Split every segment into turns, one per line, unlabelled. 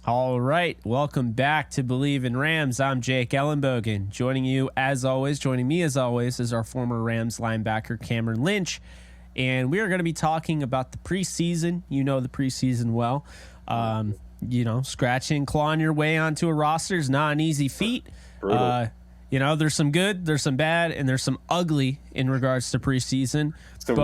All right, welcome back to Bleav in Rams. I'm Jake Ellenbogen. Joining me as always, is our former Rams linebacker, Cameron Lynch. And we are going to be talking about the preseason. You know the preseason well. Scratching, clawing your way onto a roster is not an easy feat. There's some good, there's some bad, and there's some ugly in regards to preseason. Some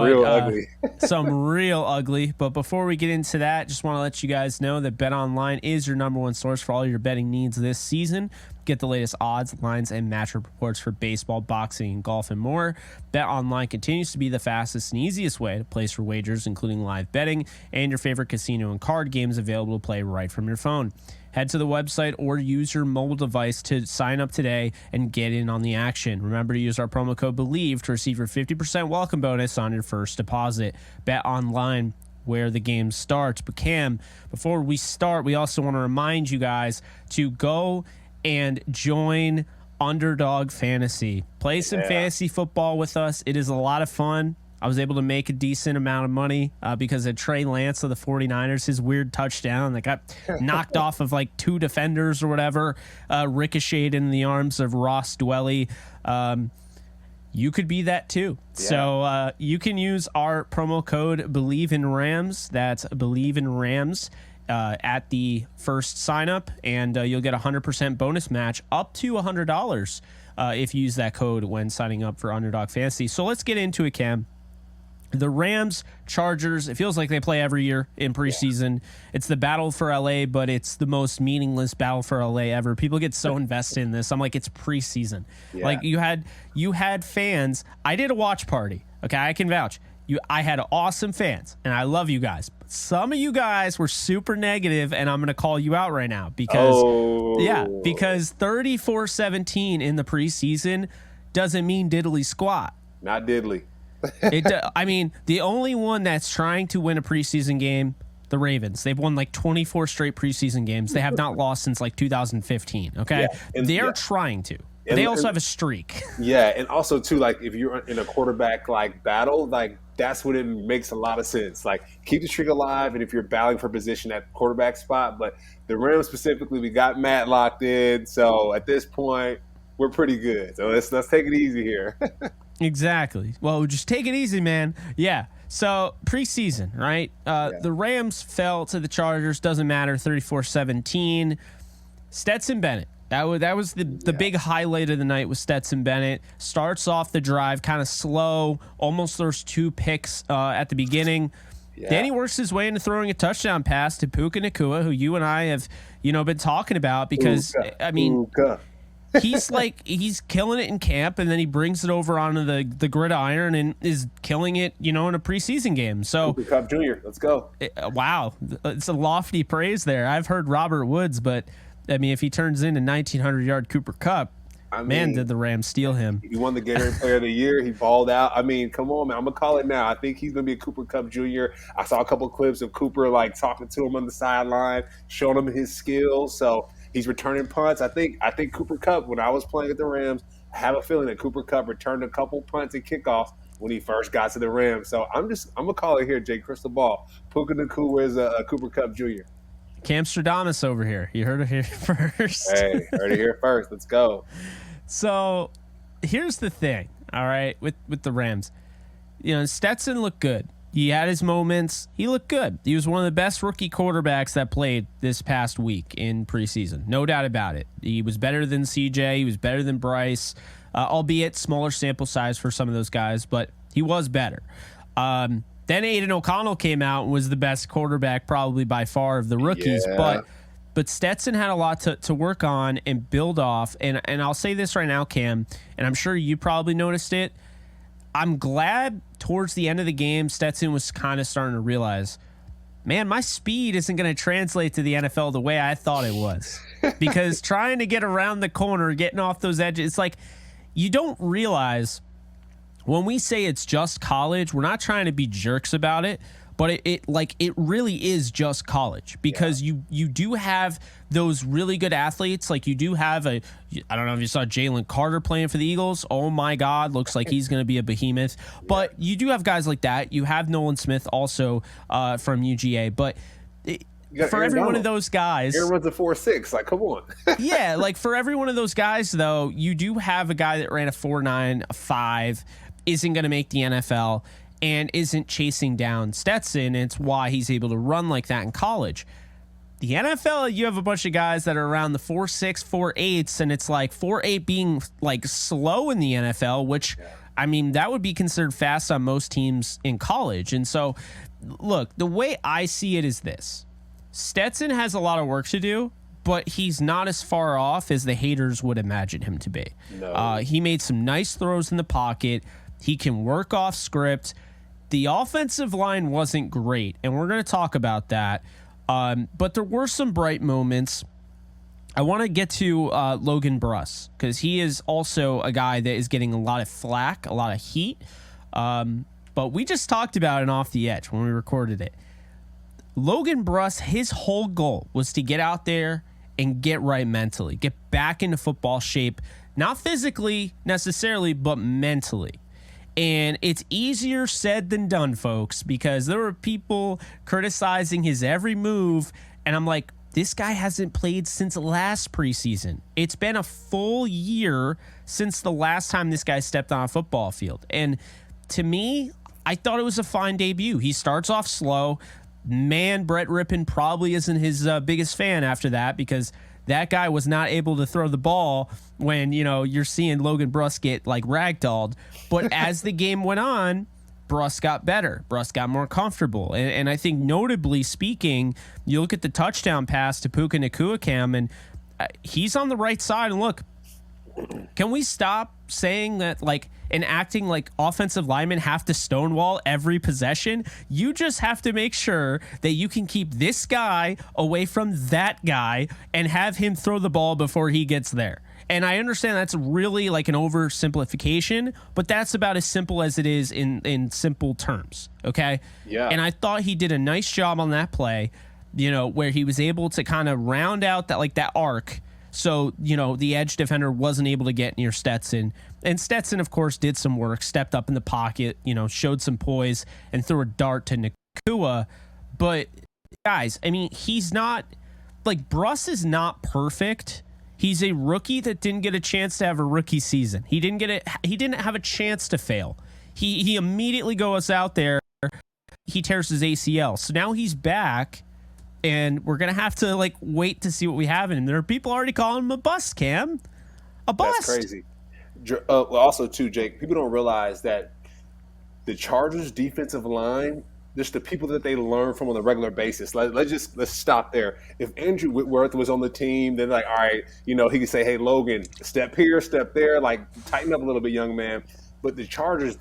real ugly. But before we get into that, just want to let you guys know that BetOnline is your number one source for all your betting needs this season. Get the latest odds, lines, and matchup reports for baseball, boxing, golf, and more. BetOnline continues to be the fastest and easiest way to place your wagers, including live betting and your favorite casino and card games available to play right from your phone. Head to the website or use your mobile device to sign up today and get in on the action. Remember to use our promo code Bleav to receive your 50% welcome bonus on your first deposit. Bet online where the game starts. But Cam, before we start, we also want to remind you guys to go and join Underdog Fantasy. Play some fantasy football with us. It is a lot of fun. I was able to make a decent amount of money because of Trey Lance of the 49ers, his weird touchdown that got knocked off of like two defenders or whatever, ricocheted in the arms of Ross Dwelly. You could be that too. Yeah. So you can use our promo code Bleav in Rams. That's Bleav in Rams at the first sign up, and you'll get a 100% bonus match up to $100 if you use that code when signing up for Underdog Fantasy. So let's get into it, Cam. The Rams, Chargers, it feels like they play every year in preseason. Yeah. It's the battle for LA, but it's the most meaningless battle for LA ever. People get so invested in this. I'm like, it's preseason. Yeah. Like you had fans. I did a watch party. Okay, I can vouch. I had awesome fans, and I love you guys. But some of you guys were super negative, and I'm going to call you out right now because 34-17 in the preseason doesn't mean diddly squat.
Not diddly.
The only one that's trying to win a preseason game, the Ravens. They've won like 24 straight preseason games. They have not lost since like 2015. Okay, they're trying to. They also have a streak.
Yeah, and also too, like if you're in a quarterback like battle, like that's when it makes a lot of sense. Like keep the streak alive, and if you're battling for position at quarterback spot, but the Rams specifically, we got Matt locked in, so at this point we're pretty good. So let's take it easy here.
Exactly. Well, just take it easy, man. Yeah. So preseason, right? The Rams fell to the Chargers. Doesn't matter. 34-17. Stetson Bennett. That was the big highlight of the night was Stetson Bennett. Starts off the drive kind of slow. Almost there's two picks at the beginning. Yeah. Then he works his way into throwing a touchdown pass to Puka Nacua, who you and I have been talking about because
Puka.
he's killing it in camp, and then he brings it over onto the gridiron and is killing it, in a preseason game. So
Cooper Kupp Jr., let's go.
Wow. It's a lofty praise there. I've heard Robert Woods, but if he turns into 1,900-yard Cooper Kupp, did the Rams steal him.
He won the Gatorade Player of the Year. He balled out. Come on, man. I'm going to call it now. I think he's going to be a Cooper Kupp Jr. I saw a couple of clips of Cooper, talking to him on the sideline, showing him his skills. So he's returning punts. I think Cooper Kupp, when I was playing at the Rams, I have a feeling that Cooper Kupp returned a couple punts and kickoffs when he first got to the Rams. So I'm going to call it here, Jake Crystal Ball. Puka Nacua is a Cooper Kupp Jr.
Camstradamus over here. You heard it here first.
Hey, heard it here first. Let's go.
So here's the thing, all right, with the Rams. Stetson looked good. He had his moments. He looked good. He was one of the best rookie quarterbacks that played this past week in preseason. No doubt about it. He was better than CJ. He was better than Bryce, albeit smaller sample size for some of those guys, but he was better. Then Aiden O'Connell came out and was the best quarterback probably by far of the rookies. Yeah. But Stetson had a lot to work on and build off. And I'll say this right now, Cam, and I'm sure you probably noticed it. I'm glad towards the end of the game, Stetson was kind of starting to realize, man, my speed isn't going to translate to the NFL the way I thought it was. Because trying to get around the corner, getting off those edges, it's like you don't realize when we say it's just college, we're not trying to be jerks about it. But it really is just college because you do have those really good athletes. Like you do have I don't know if you saw Jalen Carter playing for the Eagles. Oh my God, looks like he's going to be a behemoth. But you do have guys like that. You have Nolan Smith also from UGA. But for every one of those guys,
Aaron runs a 4.6. Like, come on.
Yeah, like for every one of those guys, though, you do have a guy that ran a 4.9, a 5, isn't going to make the NFL, and isn't chasing down Stetson. It's why he's able to run like that in college. The NFL, you have a bunch of guys that are around the 4.6, 4.8s, and it's like 4.8 being like slow in the NFL, which, I mean, that would be considered fast on most teams in college. And so, look, the way I see it is this. Stetson has a lot of work to do, but he's not as far off as the haters would imagine him to be.
No.
He made some nice throws in the pocket. He can work off script. The offensive line wasn't great, and we're going to talk about that. But there were some bright moments. I want to get to Logan Bruss, because he is also a guy that is getting a lot of flack, a lot of heat. But we just talked about it Off the Edge when we recorded it. Logan Bruss, his whole goal was to get out there and get right mentally, get back into football shape, not physically necessarily, but mentally. And it's easier said than done, folks, because there were people criticizing his every move. And I'm like, this guy hasn't played since last preseason. It's been a full year since the last time this guy stepped on a football field. And to me, I thought it was a fine debut. He starts off slow. Man, Brett Rypien probably isn't his biggest fan after that, because that guy was not able to throw the ball when, you know, you're seeing Logan Bruss get like ragdolled. But as the game went on, Bruss got better. Bruss got more comfortable. And I think notably speaking, you look at the touchdown pass to Puka Nacua, Cam, and he's on the right side. And look, can we stop saying that, like, and acting like offensive linemen have to stonewall every possession? You just have to make sure that you can keep this guy away from that guy and have him throw the ball before he gets there. And I understand that's really like an oversimplification, but that's about as simple as it is in simple terms. Okay.
Yeah.
And I thought he did a nice job on that play, you know, where he was able to kind of round out that, like, that arc. So, you know, the edge defender wasn't able to get near Stetson. And Stetson, of course, did some work, stepped up in the pocket, you know, showed some poise and threw a dart to Nacua. But, guys, I mean, he's not, like, Bruss is not perfect. He's a rookie that didn't get a chance to have a rookie season. He didn't have a chance to fail. He immediately goes out there, he tears his ACL. So now he's back, and we're going to have to, like, wait to see what we have in him. There are people already calling him a bust, Cam. A bust.
That's crazy. Also, too, Jake, people don't realize that the Chargers' defensive line, just the people that they learn from on a regular basis. Let's stop there. If Andrew Whitworth was on the team, then, like, all right, you know, he could say, hey, Logan, step here, step there, like, tighten up a little bit, young man. But the Chargers,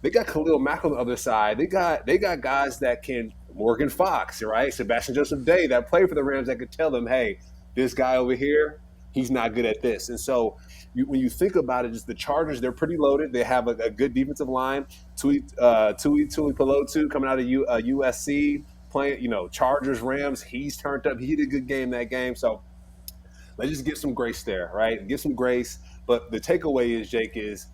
they got Khalil Mack on the other side. They got guys that can, Morgan Fox, right? Sebastian Joseph Day, that played for the Rams, that could tell them, hey, this guy over here, he's not good at this. And so when you think about it, just the Chargers, they're pretty loaded. They have a good defensive line. Tui Pelotu coming out of USC, playing, you know, Chargers, Rams. He's turned up. He did a good game that game. So let's just give some grace there, right? Give some grace. But the takeaway is, Jake, is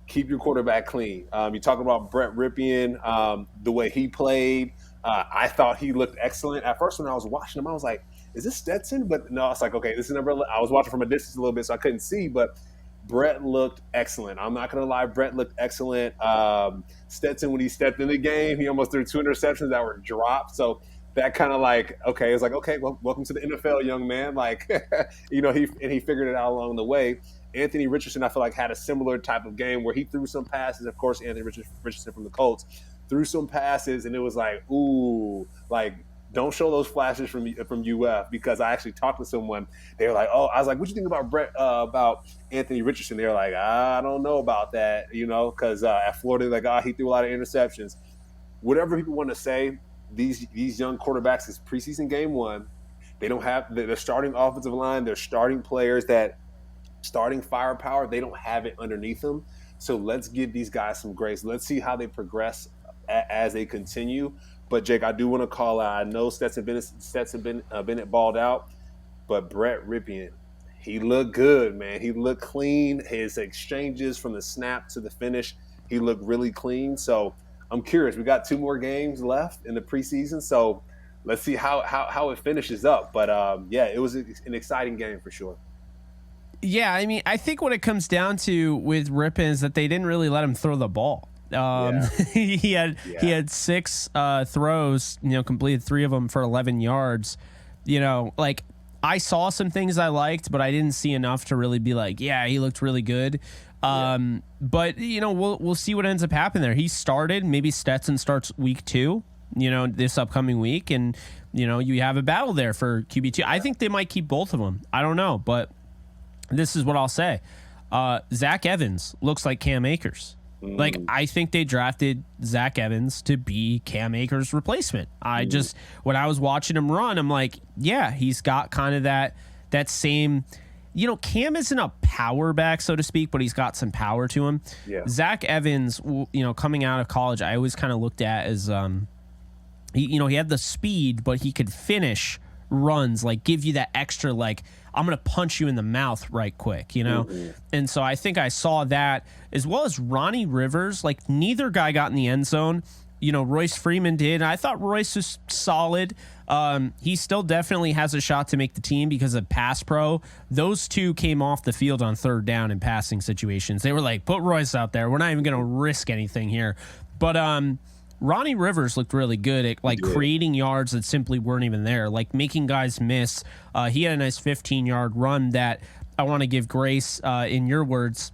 keep your quarterback clean. You talk about Brett Rypien, the way he played. I thought he looked excellent. At first, when I was watching him, I was like, is this Stetson? But no, it's like, okay, this is number. I was watching from a distance a little bit, so I couldn't see, but Brett looked excellent. I'm not going to lie. Brett looked excellent. Stetson, when he stepped in the game, he almost threw 2 interceptions that were dropped. So that kind of like, okay, it's like, okay, well, welcome to the NFL, young man. Like, you know, he figured it out along the way. Anthony Richardson, I feel like, had a similar type of game where he threw some passes. Of course, Anthony Richardson from the Colts threw some passes, and it was like, ooh, like, don't show those flashes from UF, because I actually talked to someone. They were like, oh, I was like, what do you think about Anthony Richardson? They were like, I don't know about that, you know, because at Florida, like, he threw a lot of interceptions. Whatever people want to say, these young quarterbacks, is preseason game 1. They don't have the starting offensive line, their starting players, that starting firepower, they don't have it underneath them. So let's give these guys some grace. Let's see how they progress as they continue. But, Jake, I do want to call out, I know Stetson Bennett balled out, but Brett Rypien, he looked good, man. He looked clean. His exchanges from the snap to the finish, he looked really clean. So I'm curious. We got 2 more games left in the preseason. So let's see how it finishes up. But yeah, it was an exciting game for sure.
Yeah, I mean, I think what it comes down to with Rypien is that they didn't really let him throw the ball. He had 6 throws, completed 3 of them for 11 yards. Like, I saw some things I liked, but I didn't see enough to really be like, yeah, he looked really good. But we'll see what ends up happening there. He started. Maybe Stetson starts week 2. This upcoming week, and you have a battle there for QB2. I think they might keep both of them. I don't know, but this is what I'll say. Zach Evans looks like Cam Akers. Like, I think they drafted Zach Evans to be Cam Akers' replacement. When I was watching him run, I'm like, yeah, he's got kind of that same, Cam isn't a power back, so to speak, but he's got some power to him.
Yeah.
Zach Evans, coming out of college, I always kind of looked at as, he had the speed, but he could finish runs, like give you that extra, like, I'm going to punch you in the mouth right quick, And so I think I saw that, as well as Ronnie Rivers. Like, neither guy got in the end zone. Royce Freeman did. I thought Royce was solid. He still definitely has a shot to make the team because of pass pro. Those two came off the field on 3rd down in passing situations. They were like, put Royce out there. We're not even going to risk anything here. But Ronnie Rivers looked really good at creating yards that simply weren't even there, like making guys miss. He had a nice 15-yard run that I want to give grace, in your words,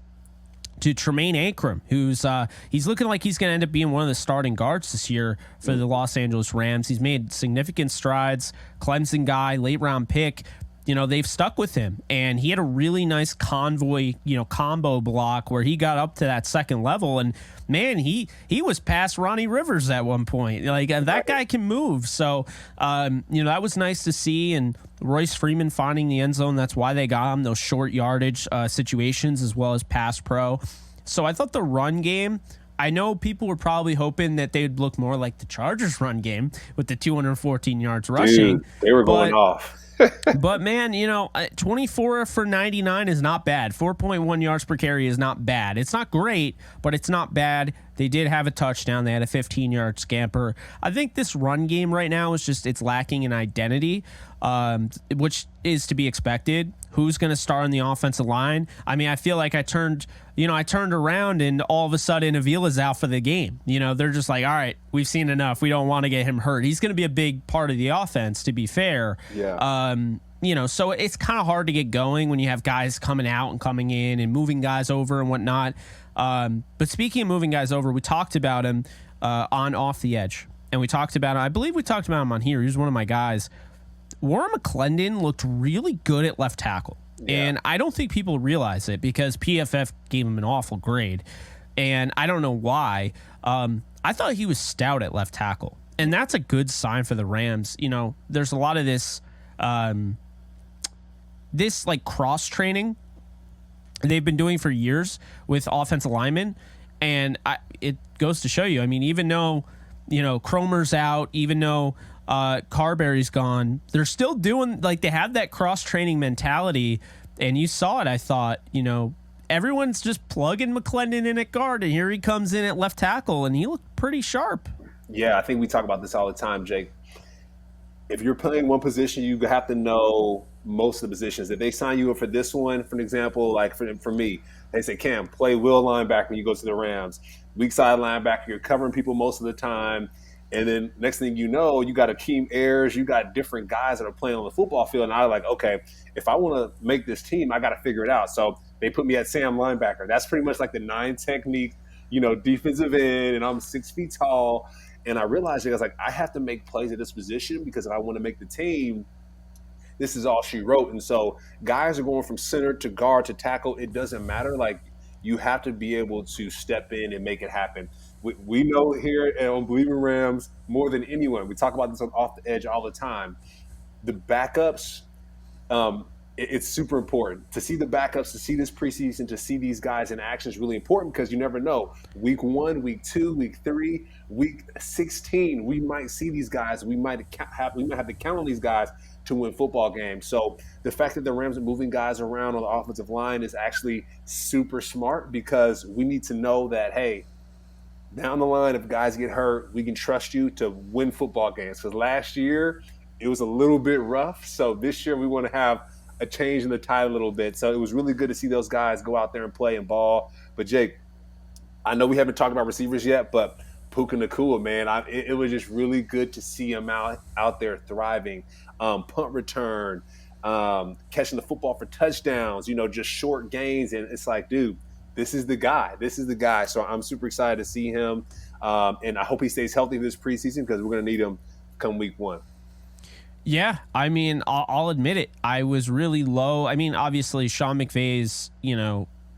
to Tremaine Akram, who's he's looking like he's going to end up being one of the starting guards this year for the Los Angeles Rams. He's made significant strides. Clemson guy, late round pick. They've stuck with him, and he had a really nice convoy, combo block where he got up to that second level, and man, he was past Ronnie Rivers at one point. Like, that guy can move. So, that was nice to see. And Royce Freeman finding the end zone. That's why they got him, those short yardage situations, as well as pass pro. So I thought the run game, I know people were probably hoping that they'd look more like the Chargers run game with the 214 yards rushing.
Dude, they were going off.
But, man, 24 for 99 is not bad. 4.1 yards per carry is not bad. It's not great, but it's not bad. They did have a touchdown. They had a 15-yard scamper. I think this run game right now is just, it's lacking in identity, which is to be expected. Who's going to start on the offensive line? I mean, I feel like I turned around and all of a sudden Avila's out for the game. They're just like, all right, we've seen enough. We don't want to get him hurt. He's going to be a big part of the offense, to be fair.
Yeah.
So it's kind of hard to get going when you have guys coming out and coming in and moving guys over and whatnot. But speaking of moving guys over, we talked about him on Off the Edge. And we talked about him. I believe we talked about him on here. He was one of my guys. Warren McClendon looked really good at left tackle. Yeah. And I don't think people realize it because PFF gave him an awful grade. And I don't know why. I thought he was stout at left tackle. And that's a good sign for the Rams. There's a lot of this like cross training they've been doing for years with offensive linemen. And it goes to show you, I mean, even though, Cromer's out, even though Carberry's gone, they're still doing, like, they have that cross-training mentality, and you saw it, I thought, everyone's just plugging McClendon in at guard, and here he comes in at left tackle, and he looked pretty sharp.
Yeah, I think we talk about this all the time, Jake. If you're playing one position, you have to know most of the positions. If they sign you up for this one, for an example, like for me, they say, Cam, play will linebacker when you go to the Rams. Weak side linebacker, you're covering people most of the time. And then next thing you know, you got Akeem Ayers, you got different guys that are playing on the football field. And I was like, okay, if I want to make this team, I got to figure it out. So they put me at Sam linebacker. That's pretty much like the 9 technique, defensive end, and I'm 6 feet tall. And I realized I was like, I have to make plays at this position because if I want to make the team, this is all she wrote. And so guys are going from center to guard to tackle. It doesn't matter. Like, you have to be able to step in and make it happen. We know here on Bleav in Rams more than anyone. We talk about this on Off the Edge all the time. The backups, it's super important. To see the backups, to see this preseason, to see these guys in action is really important because you never know. Week 1, week 2, week 3, week 16, we might see these guys. We might have to count on these guys to win football games. So the fact that the Rams are moving guys around on the offensive line is actually super smart because we need to know that, hey, down the line, if guys get hurt, we can trust you to win football games. Because last year, it was a little bit rough. So this year, we want to have a change in the tide a little bit. So it was really good to see those guys go out there and play and ball. But Jake, I know we haven't talked about receivers yet, but Puka Nacua, man, it was just really good to see him out there thriving. Punt return, catching the football for touchdowns, just short gains. And it's like, dude, this is the guy. This is the guy. So I'm super excited to see him. And I hope he stays healthy this preseason because we're going to need him come week 1.
Yeah, I mean, I'll admit it. I was really low. I mean, obviously, Sean McVay's,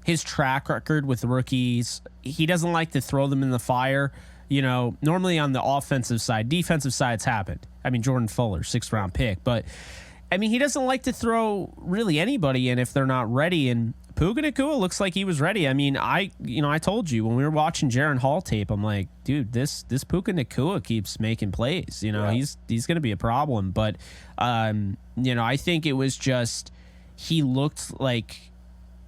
his track record with rookies, he doesn't like to throw them in the fire. Normally on the offensive side, defensive side's happened. I mean, Jordan Fuller, 6th round pick. But, I mean, he doesn't like to throw really anybody in if they're not ready. And Puka Nacua looks like he was ready. I mean, I told you when we were watching Jaron Hall tape, I'm like, dude, this Puka Nacua keeps making plays. He's going to be a problem. But, I think it was just he looked like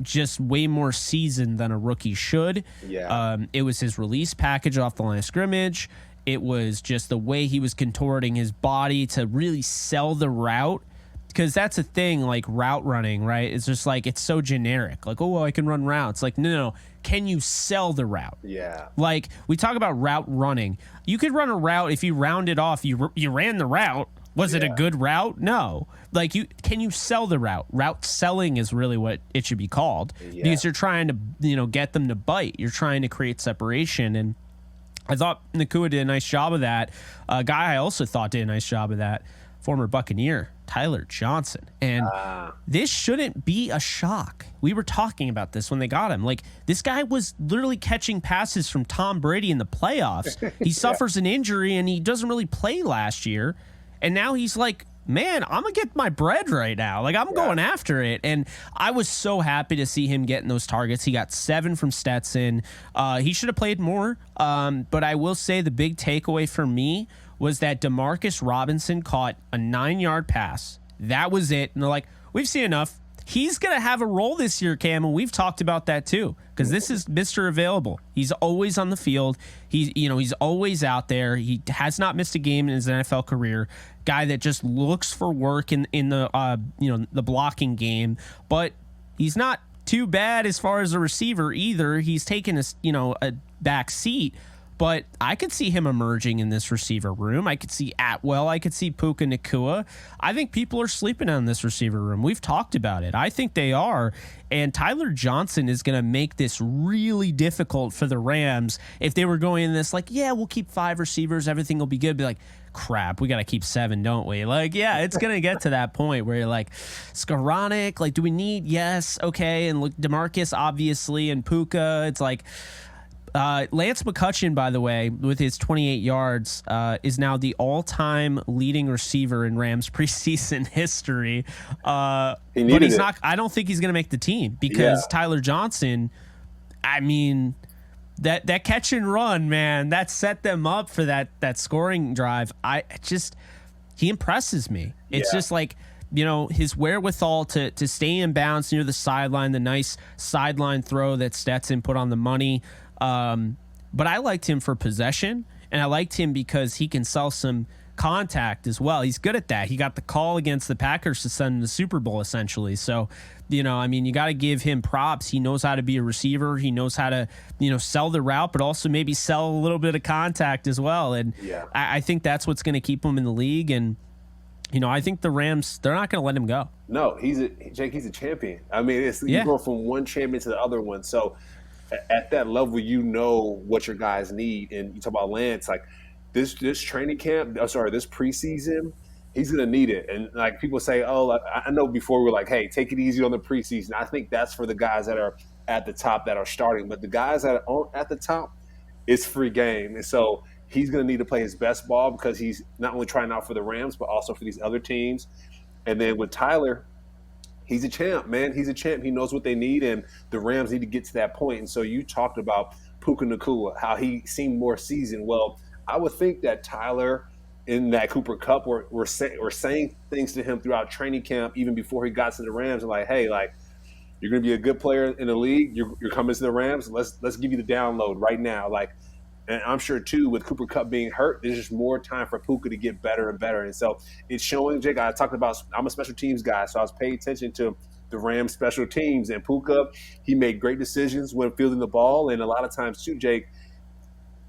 just way more seasoned than a rookie should.
Yeah.
It was his release package off the line of scrimmage. It was just the way he was contorting his body to really sell the route. Because that's a thing, like route running, right? It's just like, it's so generic. Like, I can run routes. Like, no. Can you sell the route?
Yeah.
Like, we talk about route running. You could run a route if you round it off. You ran the route. Was it a good route? No. Like, can you sell the route? Route selling is really what it should be called. Yeah. Because you're trying to, get them to bite. You're trying to create separation. And I thought Nacua did a nice job of that. A guy I also thought did a nice job of that, former Buccaneer, Tyler Johnson. And this shouldn't be a shock. We were talking about this when they got him. Like, this guy was literally catching passes from Tom Brady in the playoffs. He suffers an injury and he doesn't really play last year. And now he's like, man, I'm going to get my bread right now. Like, I'm going after it. And I was so happy to see him getting those targets. He got 7 from Stetson. He should have played more. But I will say the big takeaway for me was that Demarcus Robinson caught a 9-yard pass. That was it. And they're like, we've seen enough. He's going to have a role this year, Cam, and we've talked about that too, because this is Mr. Available. He's always on the field. He's always out there. He has not missed a game in his NFL career. Guy that just looks for work in the the blocking game, but he's not too bad as far as a receiver either. He's taken a back seat. But I could see him emerging in this receiver room. I could see Atwell. I could see Puka Nacua. I think people are sleeping on this receiver room. We've talked about it. I think they are. And Tyler Johnson is going to make this really difficult for the Rams if they were going in this like, yeah, we'll keep 5 receivers. Everything will be good. Be like, crap, we got to keep 7, don't we? Like, yeah, it's going to get to that point where you're like, Skoranek, like, do we need? Yes. Okay. And look, DeMarcus, obviously, and Puka. It's like, Lance McCutcheon, by the way, with his 28 yards, is now the all-time leading receiver in Rams preseason history. But he's not. I don't think he's going to make the team because Tyler Johnson. I mean, that catch and run, man, that set them up for that scoring drive. He impresses me. It's just like, his wherewithal to stay in bounds near the sideline, the nice sideline throw that Stetson put on the money. But I liked him for possession, and I liked him because he can sell some contact as well. He's good at that. He got the call against the Packers to send him to the Super Bowl, essentially. So, you got to give him props. He knows how to be a receiver. He knows how to, sell the route, but also maybe sell a little bit of contact as well. And I think that's what's going to keep him in the league. And, I think the Rams, they're not going to let him go.
No, he's a champion. I mean, you go from one champion to the other one. So, at that level, what your guys need. And you talk about Lance, like this training camp, this preseason, he's going to need it. And like people say, I know before we were like, hey, take it easy on the preseason. I think that's for the guys that are at the top that are starting. But the guys that aren't at the top, it's free game. And so he's going to need to play his best ball because he's not only trying out for the Rams, but also for these other teams. And then with Tyler, he's a champ, man. He's a champ. He knows what they need, and the Rams need to get to that point. And so you talked about Puka Nacua, how he seemed more seasoned. Well, I would think that Tyler in that Cooper Cup were saying things to him throughout training camp, even before he got to the Rams, and like, hey, like, you're going to be a good player in the league. You're coming to the Rams. Let's give you the download right now. Like, And I'm sure, too, with Cooper Kupp being hurt, there's just more time for Puka to get better and better. And so it's showing, Jake, I talked about, I'm a special teams guy, so I was paying attention to the Rams special teams. And Puka, he made great decisions when fielding the ball. And a lot of times, too, Jake,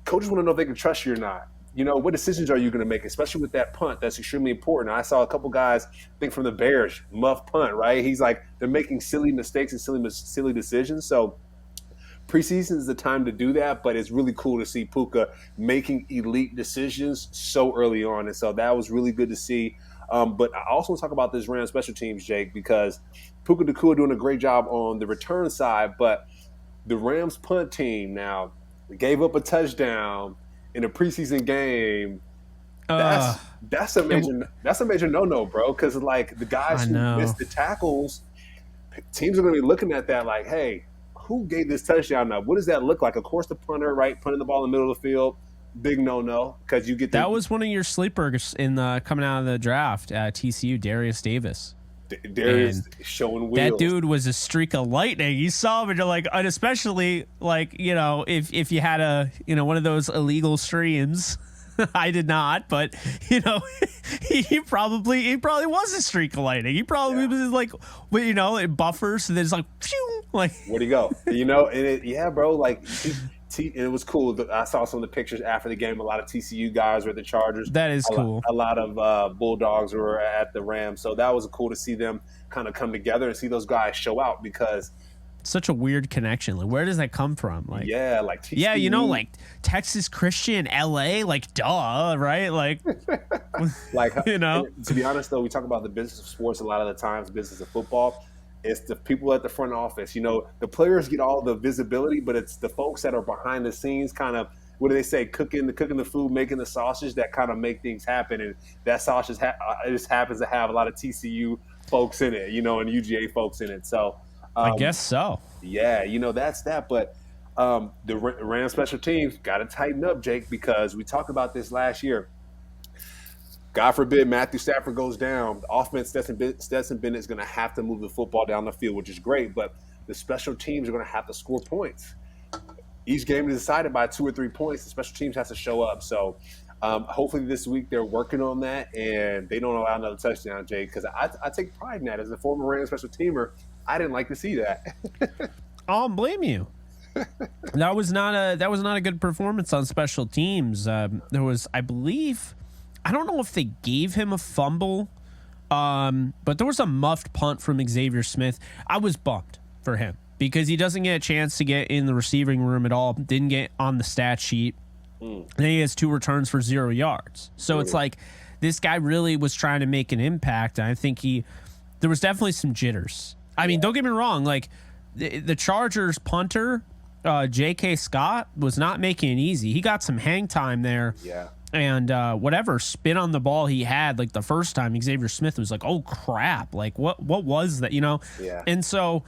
coaches want to know if they can trust you or not. What decisions are you going to make, especially with that punt? That's extremely important. I saw a couple guys, I think from the Bears, muff punt, right? He's like, they're making silly mistakes and silly decisions. So preseason is the time to do that, but it's really cool to see Puka making elite decisions so early on. And so that was really good to see. But I also want to talk about this Rams special teams, Jake, because Puka Nacua doing a great job on the return side, but the Rams punt team now gave up a touchdown in a preseason game. That's a major no-no, bro. Because like the guys who missed the tackles, teams are going to be looking at that like, hey, who gave this touchdown now? What does that look like? Of course, the punter, right, punting the ball in the middle of the field, big no-no because you get
that was one of your sleepers in the coming out of the draft at TCU, Darius Davis.
Darius showing wheels.
That dude was a streak of lightning. You saw him, and you're like, and especially like if you had a one of those illegal streams. I did not, but he probably was a streak of lightning. He probably was like, it buffers, and then it's like, phew, like
where'd he go? Bro, like. And it was cool. I saw some of the pictures after the game. A lot of TCU guys were at the Chargers.
That is cool.
A lot of Bulldogs were at the Rams. So that was cool to see them kind of come together and see those guys show out because
such a weird connection. Like, where does that come from? Like,
yeah, like TCU.
Yeah, like Texas Christian, LA, like duh, right? Like,
To be honest, though, we talk about the business of sports a lot of the times, business of football. It's the people at the front office. The players get all the visibility, but it's the folks that are behind the scenes kind of, what do they say, cooking the food, making the sausage that kind of make things happen. And that sausage just happens to have a lot of TCU folks in it, and UGA folks in it. So
I guess so.
Yeah, that's that. But the Rams special teams got to tighten up, Jake, because we talked about this last year. God forbid Matthew Stafford goes down. The offense, Stetson Bennett is going to have to move the football down the field, which is great, but the special teams are going to have to score points. Each game is decided by 2 or 3 points. The special teams has to show up. So hopefully this week they're working on that and they don't allow another touchdown, Jay, because I take pride in that. As a former Rams special teamer, I didn't like to see that.
I don't blame you. That was not a good performance on special teams. There was, I believe, I don't know if they gave him a fumble, but there was a muffed punt from Xavier Smith. I was bummed for him because he doesn't get a chance to get in the receiving room at all. Didn't get on the stat sheet. And he has 2 returns for 0 yards. So it's like this guy really was trying to make an impact. And I think there was definitely some jitters. I mean, don't get me wrong. Like the Chargers punter, J.K. Scott, was not making it easy. He got some hang time there.
Yeah.
And whatever spin on the ball he had, like the first time, Xavier Smith was like, "Oh crap! Like what was that?"
Yeah.
And so,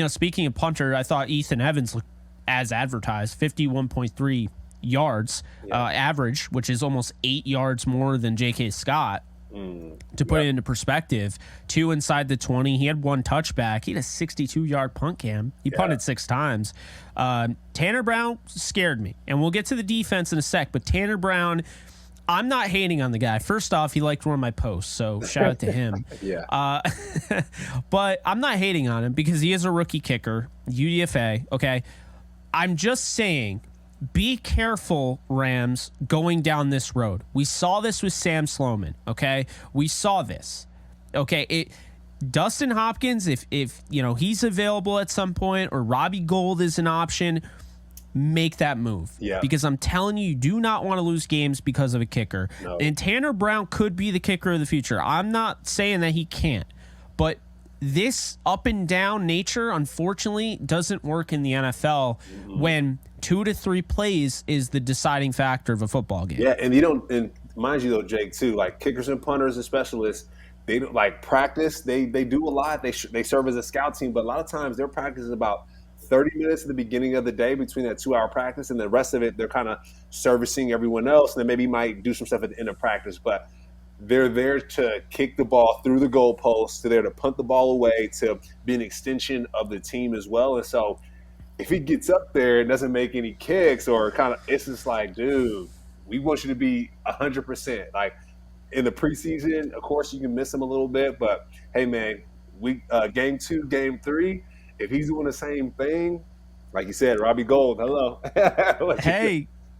speaking of punter, I thought Ethan Evans looked as advertised, 51.3 yards average, which is almost 8 yards more than J.K. Scott. To put it into perspective, 2 inside the 20. He had 1 touchback. He had a 62-yard punt cam. He punted 6 times. Tanner Brown scared me. And we'll get to the defense in a sec. But Tanner Brown, I'm not hating on the guy. First off, he liked one of my posts, so shout out to him. But I'm not hating on him because he is a rookie kicker, UDFA. Okay, I'm just saying, be careful, Rams, going down this road. We saw this with Sam Sloman, okay? We saw this. Okay, Dustin Hopkins, if he's available at some point, or Robbie Gould is an option, make that move.
Yeah.
Because I'm telling you, you do not want to lose games because of a kicker.
No.
And Tanner Brown could be the kicker of the future. I'm not saying that he can't, but this up and down nature, unfortunately, doesn't work in the NFL when 2 to 3 plays is the deciding factor of a football game.
Yeah, and and mind you though, Jake, too, like kickers and punters and specialists, they don't like practice. They do a lot. They serve as a scout team, but a lot of times their practice is about 30 minutes at the beginning of the day between that 2-hour practice, and the rest of it they're kind of servicing everyone else, and then maybe might do some stuff at the end of practice, but they're there to kick the ball through the goalposts. They're there to punt the ball away, to be an extension of the team as well. And so if he gets up there and doesn't make any kicks or kind of, it's just like, dude, we want you to be 100%. Like in the preseason, of course, you can miss him a little bit, but hey, man, game 2, game 3, if he's doing the same thing, like you said, Robbie Gould, hello.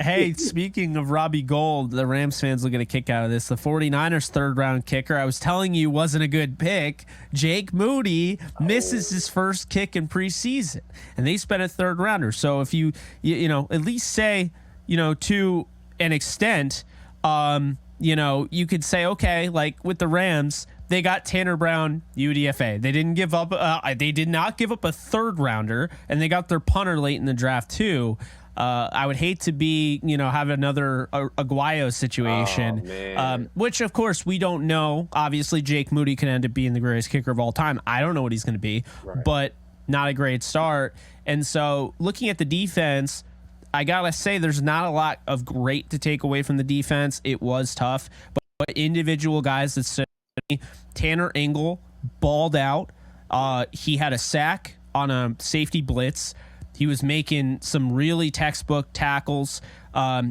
Hey, speaking of Robbie Gould, the Rams fans will get a kick out of this. The 49ers third-round kicker, I was telling you, wasn't a good pick. Jake Moody misses his first kick in preseason, and they spent a third-rounder. So if you at least say, to an extent, you could say, okay, like with the Rams, they got Tanner Brown, UDFA. They didn't give up. They did not give up a third-rounder, and they got their punter late in the draft too. I would hate to be, have another Aguayo situation, which of course we don't know. Obviously, Jake Moody can end up being the greatest kicker of all time. I don't know what he's going to be, but not a great start. And so looking at the defense, I got to say there's not a lot of great to take away from the defense. It was tough, but individual guys that stood out, Tanner Engel balled out. He had a sack on a safety blitz. He was making some really textbook tackles.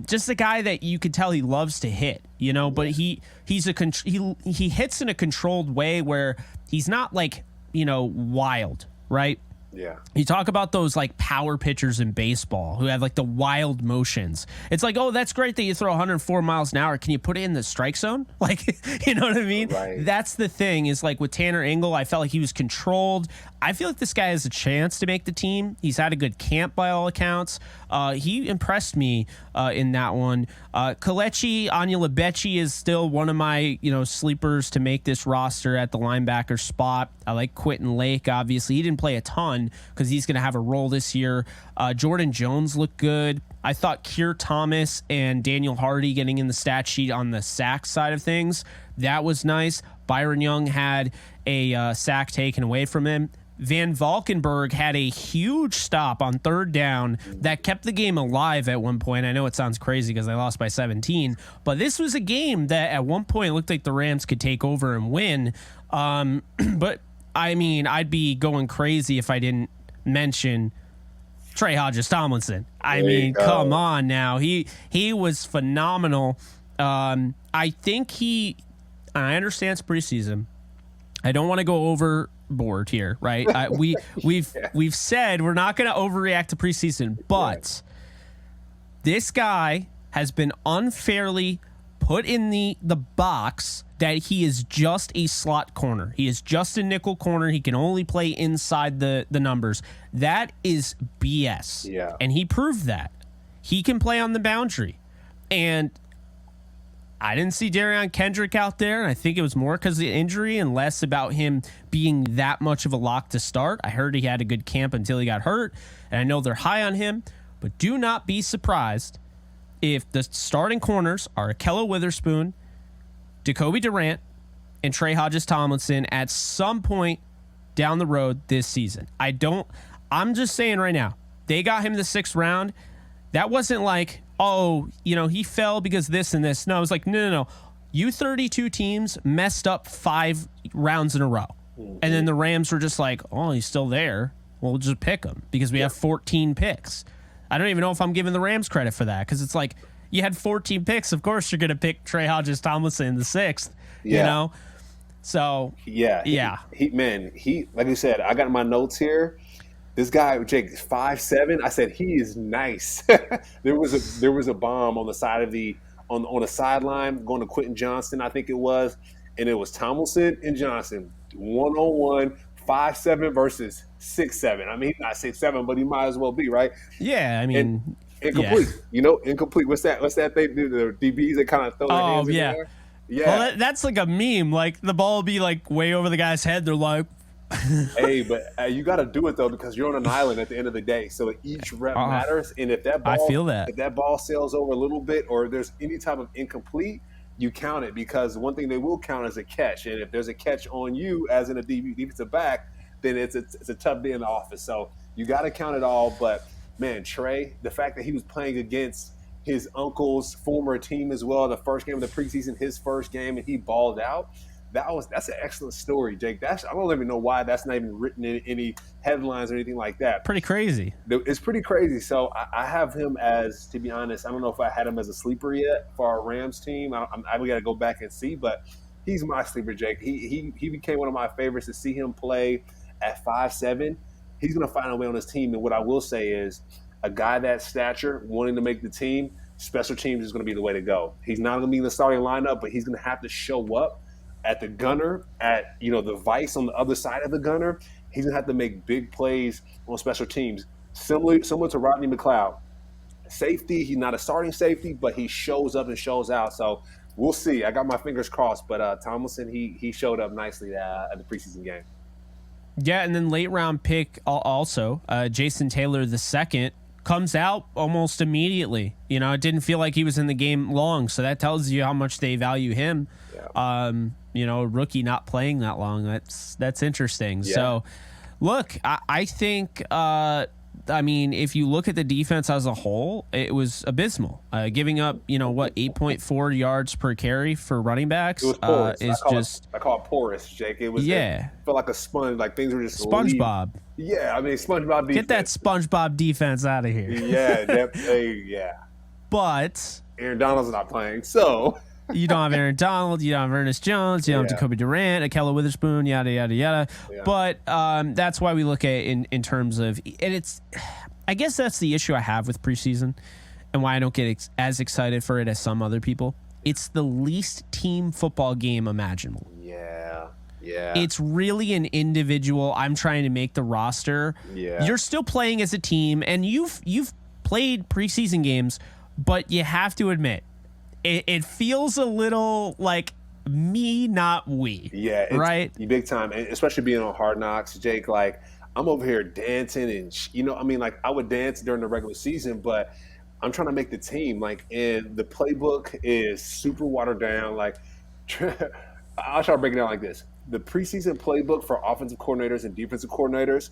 Just a guy that you could tell he loves to hit, but he hits in a controlled way where he's not like, wild, right?
Yeah.
You talk about those like power pitchers in baseball who have like the wild motions. It's like, oh, that's great that you throw 104 miles an hour. Can you put it in the strike zone? Like, you know what I mean?
Right.
That's the thing is like with Tanner Engel, I felt like he was controlled. I feel like this guy has a chance to make the team. He's had a good camp by all accounts. He impressed me in that one. Kelechi Anyalebechi is still one of my sleepers to make this roster at the linebacker spot. I like Quentin Lake, obviously. He didn't play a ton because he's going to have a role this year. Jordan Jones looked good. I thought Keir Thomas and Daniel Hardy getting in the stat sheet on the sack side of things, that was nice. Byron Young had a sack taken away from him. Van Valkenburg had a huge stop on third down that kept the game alive at one point. I know it sounds crazy because they lost by 17, but this was a game that at one point looked like the Rams could take over and win. But I mean, I'd be going crazy if I didn't mention Trey Hodges-Tomlinson. I mean, come on now. He was phenomenal. I think I understand it's preseason. I don't want to go overboard here, right? We've said we're not going to overreact to preseason, but this guy has been unfairly put in the box that he is just a slot corner. He is just a nickel corner. He can only play inside the numbers. That is BS.
Yeah.
And he proved that. He can play on the boundary. And I didn't see Darion Kendrick out there, and I think it was more because of the injury and less about him being that much of a lock to start. I heard he had a good camp until he got hurt, and I know they're high on him, but do not be surprised if the starting corners are Ahkello Witherspoon, Jacoby Durant, and Trey Hodges-Tomlinson at some point down the road this season. I'm just saying right now, they got him the 6th round. That wasn't like, oh, he fell because this and this. No, it was like, no. You 32 teams messed up 5 rounds in a row. Mm-hmm. And then the Rams were just like, oh, he's still there. We'll just pick him because we have 14 picks. I don't even know if I'm giving the Rams credit for that because it's like you had 14 picks. Of course, you're going to pick Trey Hodges-Tomlinson in the 6th, So,
yeah. He like you said, I got my notes here. This guy, Jake, is 5'7". I said he is nice. There was a bomb on the side of on the sideline going to Quentin Johnston, I think it was, and it was Tomlinson and Johnson 1-on-1, 5'7" versus 6'7". I mean, he's not 6'7", but he might as well be, right?
Yeah, I mean,
incomplete. Incomplete. What's that they do? The DBs that kind of throw their hands in the air. Yeah.
Well, that's like a meme. Like the ball will be like way over the guy's head. They're like.
Hey, but you got to do it though because you're on an island at the end of the day. So each rep matters, and if that ball,
I feel that.
If that ball sails over a little bit, or there's any type of incomplete, you count it because one thing they will count is a catch, and if there's a catch on you as in a defensive back, then it's a tough day in the office. So you got to count it all. But man, Trey, the fact that he was playing against his uncle's former team as well, the first game of the preseason, his first game, and he balled out. That's an excellent story, Jake. I don't even know why that's not even written in any headlines or anything like that.
Pretty crazy.
It's pretty crazy. So I have him as, to be honest, I don't know if I had him as a sleeper yet for our Rams team. I got to go back and see, but he's my sleeper, Jake. He became one of my favorites. To see him play at 5'7", he's going to find a way on his team. And what I will say is, a guy that stature wanting to make the team, special teams is going to be the way to go. He's not going to be in the starting lineup, but he's going to have to show up at the gunner, at the vice on the other side of the gunner. He's going to have to make big plays on special teams, similar to Rodney McLeod. Safety, he's not a starting safety, but he shows up and shows out. So we'll see. I got my fingers crossed, but Tomlinson, he showed up nicely at the preseason game.
Yeah, and then late round pick also, Jason Taylor II comes out almost immediately. It didn't feel like he was in the game long, so that tells you how much they value him. Yeah. A rookie not playing that long, that's interesting. Yeah. So, look, I think, if you look at the defense as a whole, it was abysmal. Giving up, 8.4 yards per carry for running backs
is I call it porous, Jake. It was it felt like a sponge, like things were just
SpongeBob.
Yeah, SpongeBob defense.
Get that SpongeBob defense out of here.
Yeah,
But
Aaron Donald's not playing, so
you don't have Aaron Donald, you don't have Ernest Jones, you don't have Jacoby Durant, Ahkello Witherspoon, yada yada yada. Yeah. But that's why we look at it in terms of, and it's, I guess that's the issue I have with preseason, and why I don't get as excited for it as some other people. It's the least team football game imaginable. Yeah. It's really an individual. I'm trying to make the roster. Yeah. You're still playing as a team, and you've played preseason games, but you have to admit, it feels a little like me, not we.
Yeah,
right.
Big time, and especially being on Hard Knocks, Jake. Like, I'm over here dancing, and I would dance during the regular season, but I'm trying to make the team. Like, and the playbook is super watered down. Like, I'll try to break it down like this: the preseason playbook for offensive coordinators and defensive coordinators,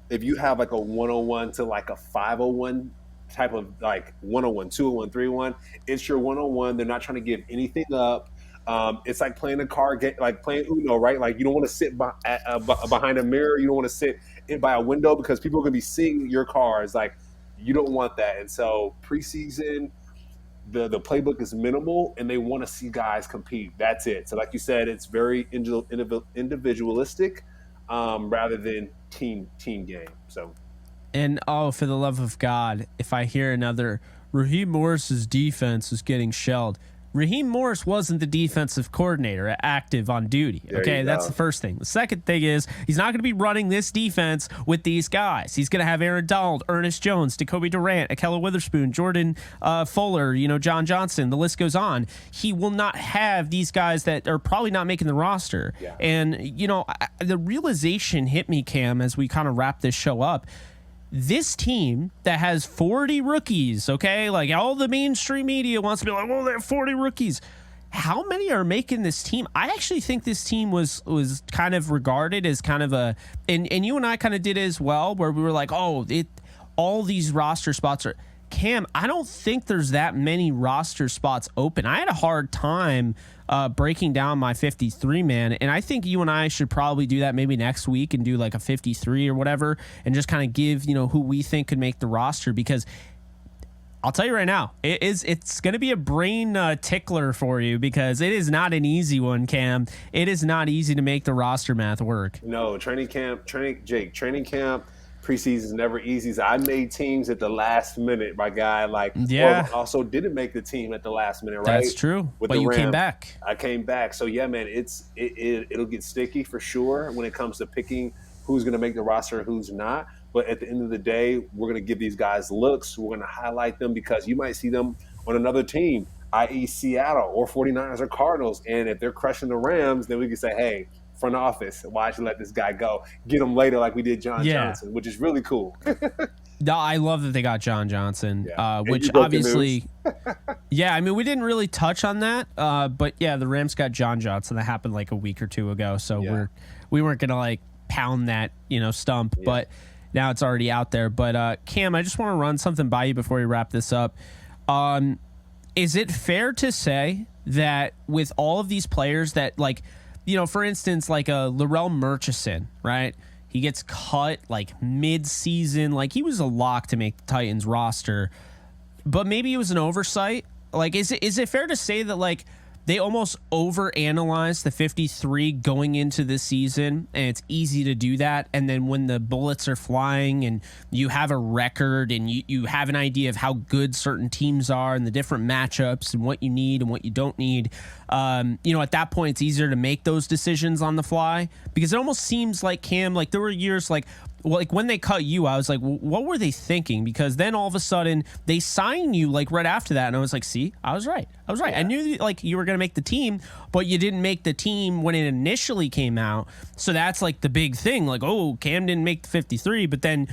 if you have like a 101 to like a 501 type of like 101, 201, 301, it's your 101. They're not trying to give anything up. It's like playing a card game, like playing Uno, right? Like, you don't want to sit behind a mirror. You don't want to sit in by a window because people are going to be seeing your cards. Like, you don't want that. And so preseason, the playbook is minimal, and they want to see guys compete. That's it. So like you said, it's very individualistic rather than team game. So.
And, for the love of God, if I hear another, Raheem Morris's defense is getting shelled. Raheem Morris wasn't the defensive coordinator active on duty. Okay, that's the first thing. The second thing is, he's not going to be running this defense with these guys. He's going to have Aaron Donald, Ernest Jones, Jacoby Durant, Ahkello Witherspoon, Jordan Fuller, John Johnson. The list goes on. He will not have these guys that are probably not making the roster. Yeah. And, the realization hit me, Cam, as we kind of wrap this show up. This team that has 40 rookies, okay? Like, all the mainstream media wants to be like, well, they have 40 rookies. How many are making this team? I actually think this team was kind of regarded as kind of a, and you and I kind of did as well, where we were like, all these roster spots are, Cam, I don't think there's that many roster spots open. I had a hard time breaking down my 53-man, and I think you and I should probably do that maybe next week and do like a 53 or whatever, and just kind of give, who we think could make the roster, because I'll tell you right now, it's going to be a brain tickler for you, because it is not an easy one, Cam. It is not easy to make the roster math work.
No, training camp, preseason is never easy. So I made teams at the last minute, my guy. Like, also didn't make the team at the last minute, right?
That's true. But you came back.
I came back. So yeah, man, it'll get sticky for sure when it comes to picking who's going to make the roster and who's not. But at the end of the day, we're going to give these guys looks. We're going to highlight them because you might see them on another team, i.e. Seattle or 49ers or Cardinals. And if they're crushing the Rams, then we can say, hey, front office, why should you let this guy go? Get him later like we did John Johnson, which is really cool.
No, I love that they got John Johnson, which obviously we didn't really touch on that, but the Rams got John Johnson. That happened like a week or two ago, so we weren't gonna like pound that stump, but now it's already out there. But Cam, I just want to run something by you before we wrap this up. Is it fair to say that with all of these players that, like, for instance, like a Laurel Murchison, right? He gets cut like mid-season. Like, he was a lock to make the Titans roster, but maybe it was an oversight. Like, is it fair to say that, like, they almost overanalyzed the 53 going into this season, and it's easy to do that. And then when the bullets are flying and you have a record and you have an idea of how good certain teams are and the different matchups and what you need and what you don't need, at that point, it's easier to make those decisions on the fly, because it almost seems like, Cam, like there were years like when they cut you, I was like, what were they thinking? Because then all of a sudden they sign you like right after that. And I was like, see, I was right. Yeah. I knew like you were going to make the team, but you didn't make the team when it initially came out. So that's like the big thing. Like, oh, Cam didn't make the 53, but then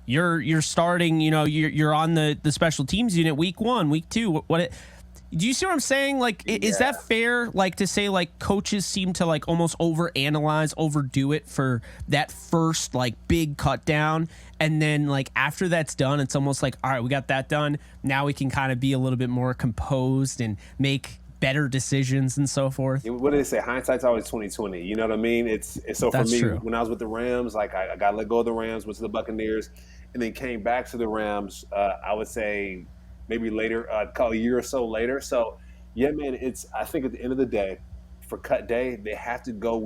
you're starting, you're on the special teams unit week 1, week 2. Do you see what I'm saying? Like, is that fair? Like, to say like coaches seem to like almost overanalyze, overdo it for that first like big cut down, and then like after that's done, it's almost like, all right, we got that done. Now we can kind of be a little bit more composed and make better decisions and so forth.
What do they say? Hindsight's always 20/20. You know what I mean? It's so for me,
true.
When I was with the Rams, like I got let go of the Rams, went to the Buccaneers, and then came back to the Rams. I would say maybe later, a year or so later. So, yeah, man, I think at the end of the day, for cut day, they have to go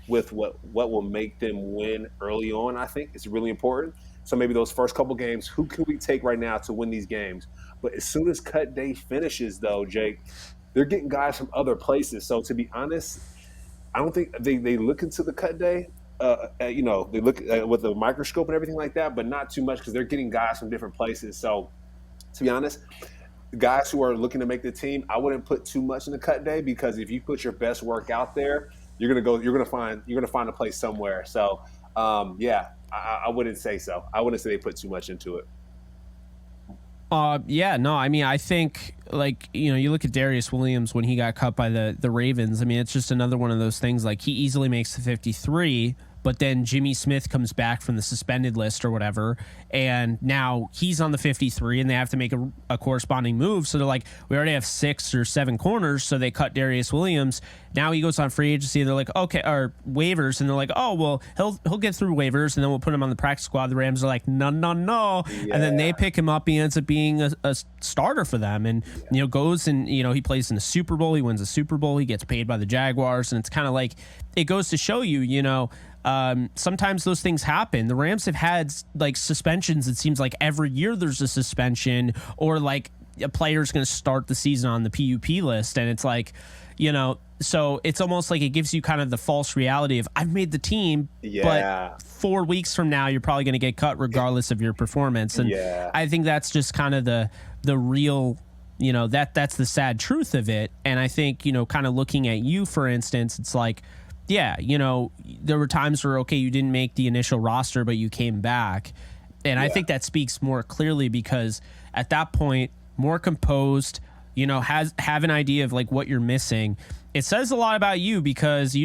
with what will make them win early on. I think it's really important. So maybe those first couple games, who can we take right now to win these games? But as soon as cut day finishes, though, Jake, they're getting guys from other places. So to be honest, I don't think they look into the cut day. They look with a microscope and everything like that, but not too much, because they're getting guys from different places. So, to be honest, guys who are looking to make the team, I wouldn't put too much in the cut day, because if you put your best work out there, you're gonna find a place somewhere. So, I wouldn't say so. I wouldn't say they put too much into it.
I think, like, you look at Darius Williams when he got cut by the Ravens. I mean, it's just another one of those things. Like, he easily makes the 53, but then Jimmy Smith comes back from the suspended list or whatever, and now he's on the 53, and they have to make a corresponding move. So they're like, we already have 6 or 7 corners, so they cut Darius Williams. Now he goes on free agency. They're like, okay, or waivers, and they're like, oh, well, he'll get through waivers, and then we'll put him on the practice squad. The Rams are like, no. Yeah. And then they pick him up. He ends up being a starter for them, and goes and he plays in the Super Bowl. He wins the Super Bowl. He gets paid by the Jaguars, and it's kind of like, it goes to show you, sometimes those things happen. The Rams have had like suspensions. It seems like every year there's a suspension, or like a player's going to start the season on the PUP list, and it's like, so it's almost like it gives you kind of the false reality of, I've made the team, but 4 weeks from now you're probably going to get cut regardless of your performance. And I think that's just kind of the real, that's the sad truth of it. And I think, kind of looking at you, for instance, it's like, there were times where, okay, you didn't make the initial roster, but you came back. And I think that speaks more clearly, because at that point, more composed, have an idea of like what you're missing. It says a lot about you, because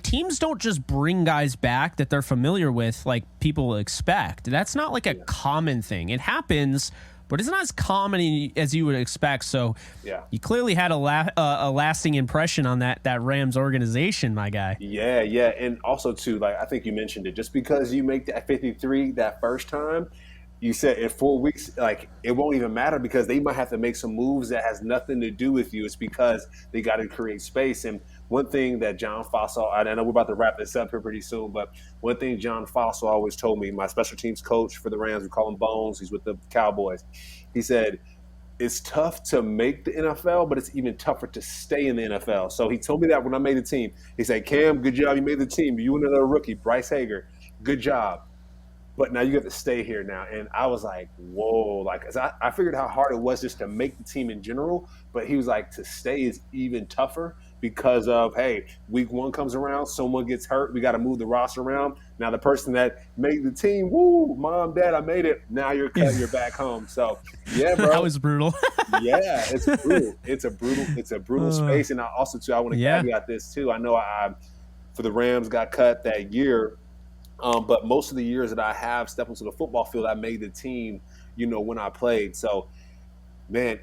teams don't just bring guys back that they're familiar with like people expect. That's not like a common thing. It happens, but it's not as common as you would expect. So you clearly had a lasting impression on that Rams organization, my guy.
Yeah. And also, too, like I think you mentioned it, just because you make that 53 that first time, you said in 4 weeks, like it won't even matter, because they might have to make some moves that has nothing to do with you. It's because they got to create space. And one thing that John Fossil, I know we're about to wrap this up here pretty soon, but one thing John Fossil always told me, my special teams coach for the Rams, we call him Bones, he's with the Cowboys. He said, it's tough to make the NFL, but it's even tougher to stay in the NFL. So he told me that when I made the team. He said, Cam, good job, you made the team. You and another rookie, Bryce Hager, good job. But now you have to stay here now. And I was like, whoa. Like, 'cause I figured how hard it was just to make the team in general. But he was like, to stay is even tougher, because of, hey, week 1 comes around, someone gets hurt, we got to move the roster around. Now the person that made the team, woo, mom, dad, I made it. Now you're cut, you're back home. So, yeah, bro.
That was brutal.
Yeah, it's brutal. It's a brutal space. And I want to caveat this, too. I know I for the Rams, got cut that year. But most of the years that I have stepped into the football field, I made the team, when I played. So, man,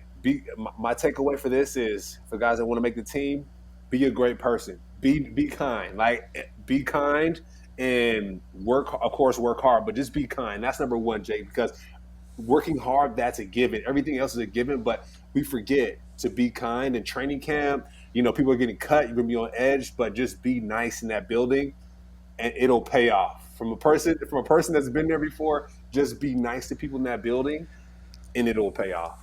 my takeaway for this is, for guys that want to make the team, be a great person. be kind. Like, be kind and work. Of course, work hard, but just be kind. That's number one, Jake. Because working hard, that's a given. Everything else is a given, but we forget to be kind. In training camp, people are getting cut. You're gonna be on edge, but just be nice in that building, and it'll pay off. From a person that's been there before, just be nice to people in that building, and it'll pay off.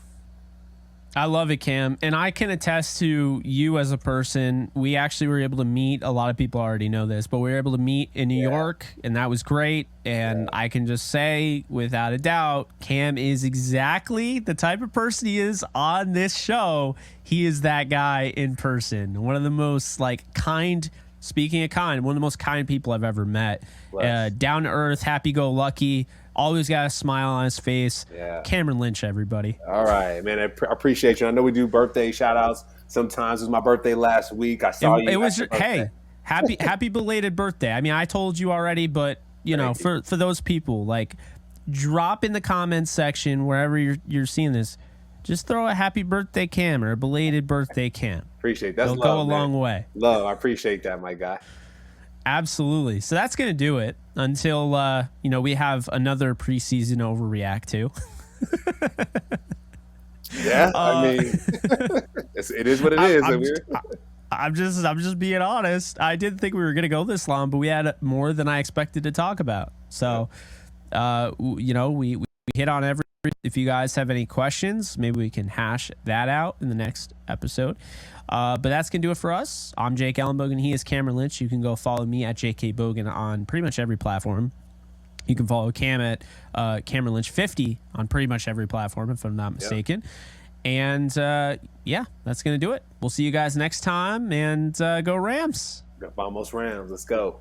I love it, Cam. And I can attest to you as a person. We actually were able to meet. A lot of people already know this, but we were able to meet in New York, and that was great. And I can just say, without a doubt, Cam is exactly the type of person he is on this show. He is that guy in person. One of the most kind. Speaking of kind, one of the most kind people I've ever met. Down to earth, happy go lucky. Always got a smile on his face.
Yeah.
Cameron Lynch, everybody.
All right, man. I appreciate you. I know we do birthday shout outs sometimes. It was my birthday last week. I saw you.
It was, hey, happy belated birthday. I mean, I told you already, but, for those people, drop in the comments section wherever you're seeing this. Just throw a happy birthday Cam or a belated birthday Cam.
Appreciate that.
It'll go a long way.
Love. I appreciate that, my guy.
Absolutely. So that's going to do it until, we have another preseason overreact to.
Yeah, I mean, it is what it is.
I'm just being honest. I didn't think we were going to go this long, but we had more than I expected to talk about. So, we hit on every. If you guys have any questions, maybe we can hash that out in the next episode. But that's going to do it for us. I'm Jake Ellenbogen. He is Cameron Lynch. You can go follow me at JK Bogan on pretty much every platform. You can follow Cam at Cameron Lynch 50 on pretty much every platform, if I'm not mistaken. And, that's going to do it. We'll see you guys next time, and go Rams.
Vamos Rams. Let's go.